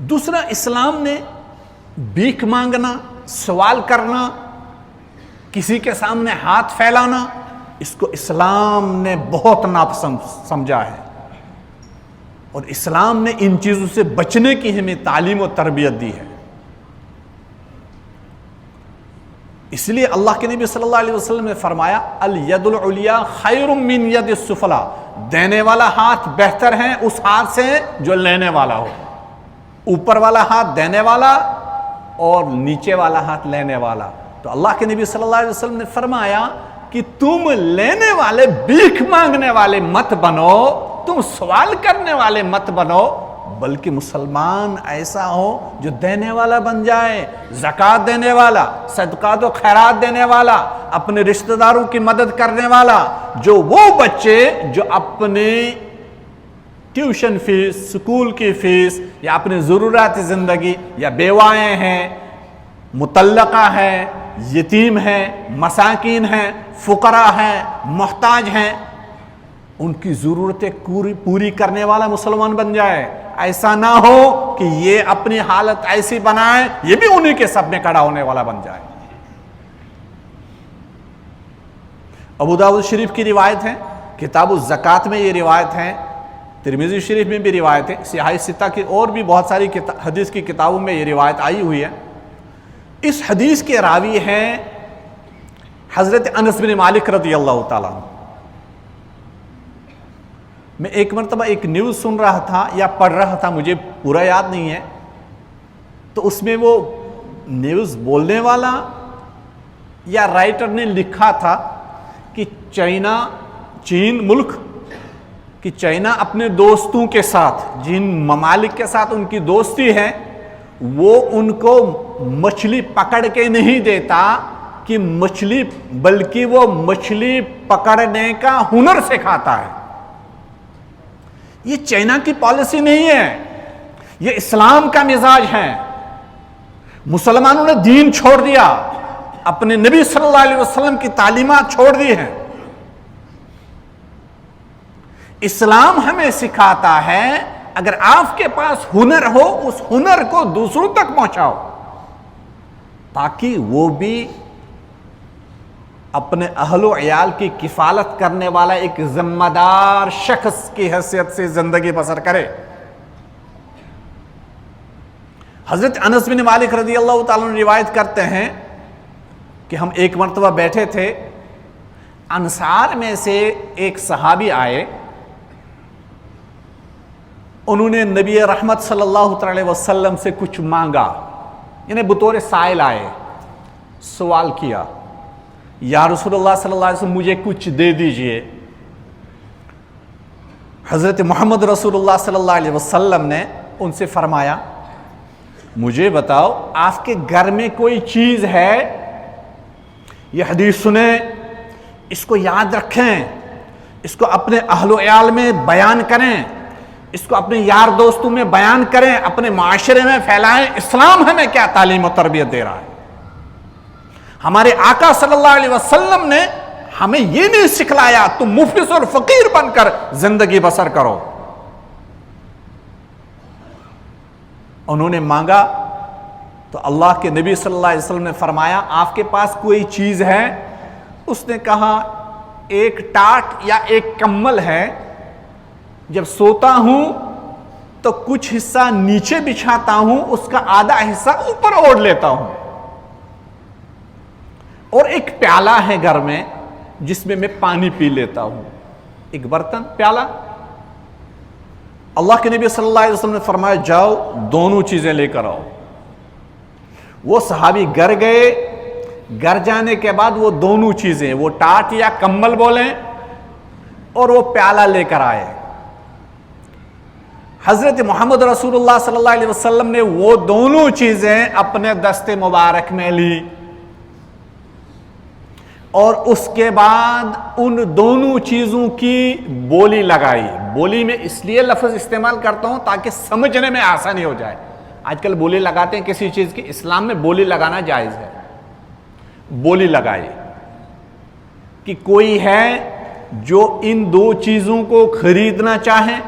دوسرا، اسلام نے بھیک مانگنا، سوال کرنا، کسی کے سامنے ہاتھ پھیلانا، اس کو اسلام نے بہت ناپسند سمجھا ہے، اور اسلام نے ان چیزوں سے بچنے کی ہمیں تعلیم و تربیت دی ہے۔ اس لیے اللہ کے نبی صلی اللہ علیہ وسلم نے فرمایا الید العلیٰ خیر من ید السفلیٰ، دینے والا ہاتھ بہتر ہے اس ہاتھ سے جو لینے والا ہو۔ اوپر والا ہاتھ دینے والا اور نیچے والا ہاتھ لینے والا۔ تو اللہ کے نبی صلی اللہ علیہ وسلم نے فرمایا کہ تم لینے والے، بھیک مانگنے والے مت بنو، تم سوال کرنے والے مت بنو، بلکہ مسلمان ایسا ہو جو دینے والا بن جائے، زکوٰۃ دینے والا، صدقات و خیرات دینے والا، اپنے رشتہ داروں کی مدد کرنے والا، جو وہ بچے جو اپنے ٹیوشن فیس، سکول کی فیس یا اپنے ضروریات زندگی، یا بیوائیں ہیں، مطلقہ ہیں، یتیم ہیں، مساکین ہیں، فقراء ہیں، محتاج ہیں، ان کی ضرورتیں پوری کرنے والا مسلمان بن جائے۔ ایسا نہ ہو کہ یہ اپنی حالت ایسی بنائے یہ بھی انہی کے سب میں کھڑا ہونے والا بن جائے۔ ابو داؤد شریف کی روایت ہے، کتاب الزکوٰۃ میں یہ روایت ہے، ترمذی شریف میں بھی روایت ہے، صحاح ستہ کی اور بھی بہت ساری حدیث کی کتابوں میں یہ روایت آئی ہوئی ہے۔ اس حدیث کے راوی ہیں حضرت انس بن مالک رضی اللہ تعالیٰ عنہ۔ میں ایک مرتبہ ایک نیوز سن رہا تھا یا پڑھ رہا تھا، مجھے پورا یاد نہیں ہے، تو اس میں وہ نیوز بولنے والا یا رائٹر نے لکھا تھا کہ چین ملک، کہ چائنا اپنے دوستوں کے ساتھ، جن ممالک کے ساتھ ان کی دوستی ہے، وہ ان کو مچھلی پکڑ کے نہیں دیتا کہ مچھلی، بلکہ وہ مچھلی پکڑنے کا ہنر سکھاتا ہے۔ یہ چائنا کی پالیسی نہیں ہے، یہ اسلام کا مزاج ہے۔ مسلمانوں نے دین چھوڑ دیا، اپنے نبی صلی اللہ علیہ وسلم کی تعلیمات چھوڑ دی ہیں۔ اسلام ہمیں سکھاتا ہے اگر آپ کے پاس ہنر ہو، اس ہنر کو دوسروں تک پہنچاؤ، تاکہ وہ بھی اپنے اہل و عیال کی کفالت کرنے والا ایک ذمہ دار شخص کی حیثیت سے زندگی بسر کرے۔ حضرت انس بن مالک رضی اللہ تعالیٰ عنہ روایت کرتے ہیں کہ ہم ایک مرتبہ بیٹھے تھے، انصار میں سے ایک صحابی آئے، انہوں نے نبی رحمت صلی اللہ علیہ وسلم سے کچھ مانگا، یعنی بطور سائل آئے، سوال کیا، یا رسول اللہ صلی اللہ علیہ وسلم مجھے کچھ دے دیجئے۔ حضرت محمد رسول اللہ صلی اللہ علیہ وسلم نے ان سے فرمایا مجھے بتاؤ آپ کے گھر میں کوئی چیز ہے؟ یہ حدیث سنیں، اس کو یاد رکھیں، اس کو اپنے اہل و عیال میں بیان کریں، اس کو اپنے یار دوستوں میں بیان کریں، اپنے معاشرے میں پھیلائیں۔ اسلام ہمیں کیا تعلیم و تربیت دے رہا ہے؟ ہمارے آقا صلی اللہ علیہ وسلم نے ہمیں یہ نہیں سکھلایا تم مفلس اور فقیر بن کر زندگی بسر کرو۔ انہوں نے مانگا تو اللہ کے نبی صلی اللہ علیہ وسلم نے فرمایا آپ کے پاس کوئی چیز ہے؟ اس نے کہا ایک ٹاٹ یا ایک کمل ہے، جب سوتا ہوں تو کچھ حصہ نیچے بچھاتا ہوں، اس کا آدھا حصہ اوپر اوڑھ لیتا ہوں، اور ایک پیالہ ہے گھر میں جس میں میں پانی پی لیتا ہوں، ایک برتن، پیالہ۔ اللہ کے نبی صلی اللہ علیہ وسلم نے فرمایا جاؤ دونوں چیزیں لے کر آؤ۔ وہ صحابی گھر گئے، گھر جانے کے بعد وہ دونوں چیزیں، وہ ٹاٹ یا کمبل بولیں اور وہ پیالہ لے کر آئے۔ حضرت محمد رسول اللہ صلی اللہ علیہ وسلم نے وہ دونوں چیزیں اپنے دست مبارک میں لی، اور اس کے بعد ان دونوں چیزوں کی بولی لگائی۔ بولی میں اس لیے لفظ استعمال کرتا ہوں تاکہ سمجھنے میں آسانی ہو جائے۔ آج کل بولی لگاتے ہیں کسی چیز کی، اسلام میں بولی لگانا جائز ہے۔ بولی لگائی کہ کوئی ہے جو ان دو چیزوں کو خریدنا چاہے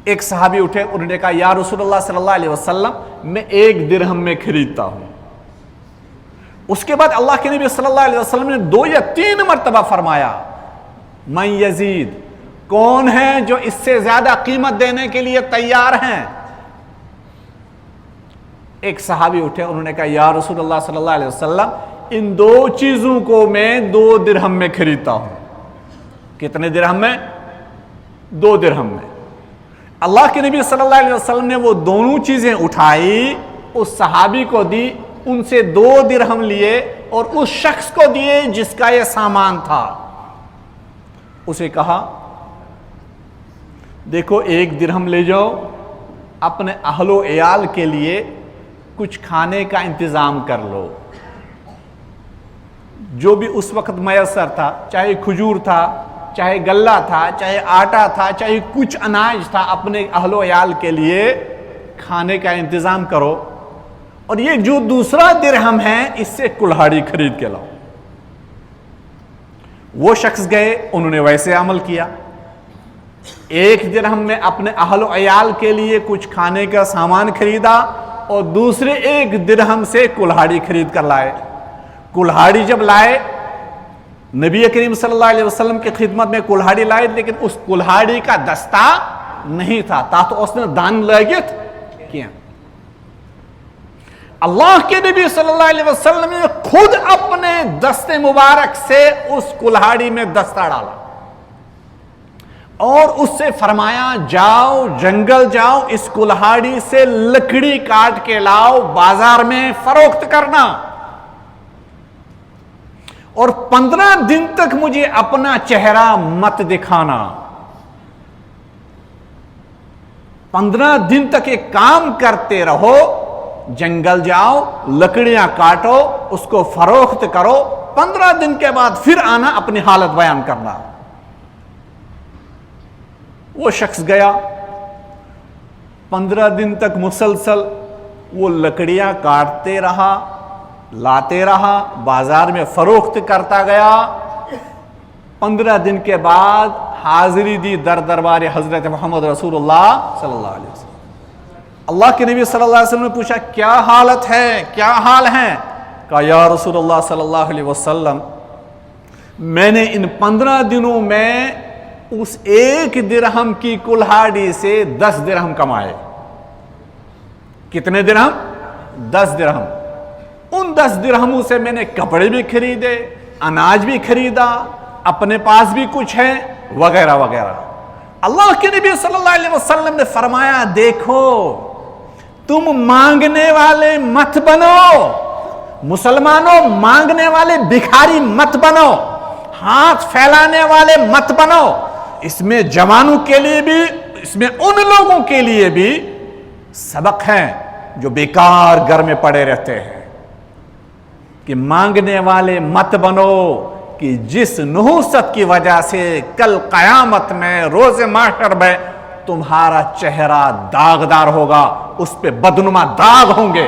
ایک صحابی اٹھے, انہوں نے کہا یا رسول اللہ صلی اللہ علیہ وسلم میں 1 درہم میں خریدتا ہوں. اس کے بعد اللہ کے نبی صلی اللہ علیہ وسلم نے 2 یا 3 مرتبہ فرمایا من یزید, کون ہے جو اس سے زیادہ قیمت دینے کے لیے تیار ہیں. ایک صحابی اٹھے, انہوں نے کہا یا رسول اللہ صلی اللہ علیہ وسلم ان 2 چیزوں کو میں 2 درہم میں خریدتا ہوں. کتنے درہم میں؟ 2 درہم میں. اللہ کے نبی صلی اللہ علیہ وسلم نے وہ دونوں چیزیں اٹھائی, اس صحابی کو دی, ان سے 2 درہم لیے اور اس شخص کو دیے جس کا یہ سامان تھا. اسے کہا دیکھو 1 درہم لے جاؤ, اپنے اہل و عیال کے لیے کچھ کھانے کا انتظام کر لو. جو بھی اس وقت میسر تھا, چاہے کھجور تھا, چاہے غلہ تھا, چاہے آٹا تھا, چاہے کچھ اناج تھا, اپنے اہل و عیال کے لیے کھانے کا انتظام کرو. اور یہ جو دوسرا درہم ہے اس سے کلہاڑی خرید کے لاؤ. وہ شخص گئے, انہوں نے ویسے عمل کیا. 1 درہم میں اپنے اہل و عیال کے لیے کچھ کھانے کا سامان خریدا اور دوسرے 1 درہم سے کلہاڑی خرید کر لائے. کلہاڑی جب لائے, نبی کریم صلی اللہ علیہ وسلم کی خدمت میں کلہاڑی لائے, لیکن اس کلہاڑی کا دستہ نہیں تھا, تو اس نے دان لاگت کیا. اللہ کے نبی صلی اللہ علیہ وسلم نے خود اپنے دست مبارک سے اس کلہاڑی میں دستہ ڈالا اور اس سے فرمایا جاؤ جنگل جاؤ, اس کلہاڑی سے لکڑی کاٹ کے لاؤ, بازار میں فروخت کرنا, اور 15 دن تک مجھے اپنا چہرہ مت دکھانا. 15 دن تک یہ کام کرتے رہو, جنگل جاؤ, لکڑیاں کاٹو, اس کو فروخت کرو, 15 دن کے بعد پھر آنا اپنی حالت بیان کرنا. وہ شخص گیا, 15 دن تک مسلسل وہ لکڑیاں کاٹتے رہا, لاتے رہا, بازار میں فروخت کرتا گیا. 15 دن کے بعد حاضری دی در دربار حضرت محمد رسول اللہ صلی اللہ علیہ وسلم. اللہ کے نبی صلی اللہ علیہ وسلم نے پوچھا کیا حالت ہے, کیا حال ہے؟ کہا یا رسول اللہ صلی اللہ علیہ وسلم میں نے ان 15 دنوں میں اس 1 درہم کی کلہاڑی سے 10 درہم کمائے. کتنے درہم؟ 10 درہم. ان 10 درہموں سے میں نے کپڑے بھی خریدے, اناج بھی خریدا, اپنے پاس بھی کچھ ہے, وغیرہ وغیرہ. اللہ کے نبی صلی اللہ علیہ وسلم نے فرمایا دیکھو تم مانگنے والے مت بنو, مسلمانوں مانگنے والے بھکاری مت بنو, ہاتھ پھیلانے والے مت بنو. اس میں جوانوں کے لیے بھی, اس میں ان لوگوں کے لیے بھی سبق ہیں جو بیکار گھر میں پڑے رہتے ہیں کہ مانگنے والے مت بنو, کہ جس نحوست کی وجہ سے کل قیامت میں روز محشر میں تمہارا چہرہ داغدار ہوگا, اس پہ بدنما داغ ہوں گے.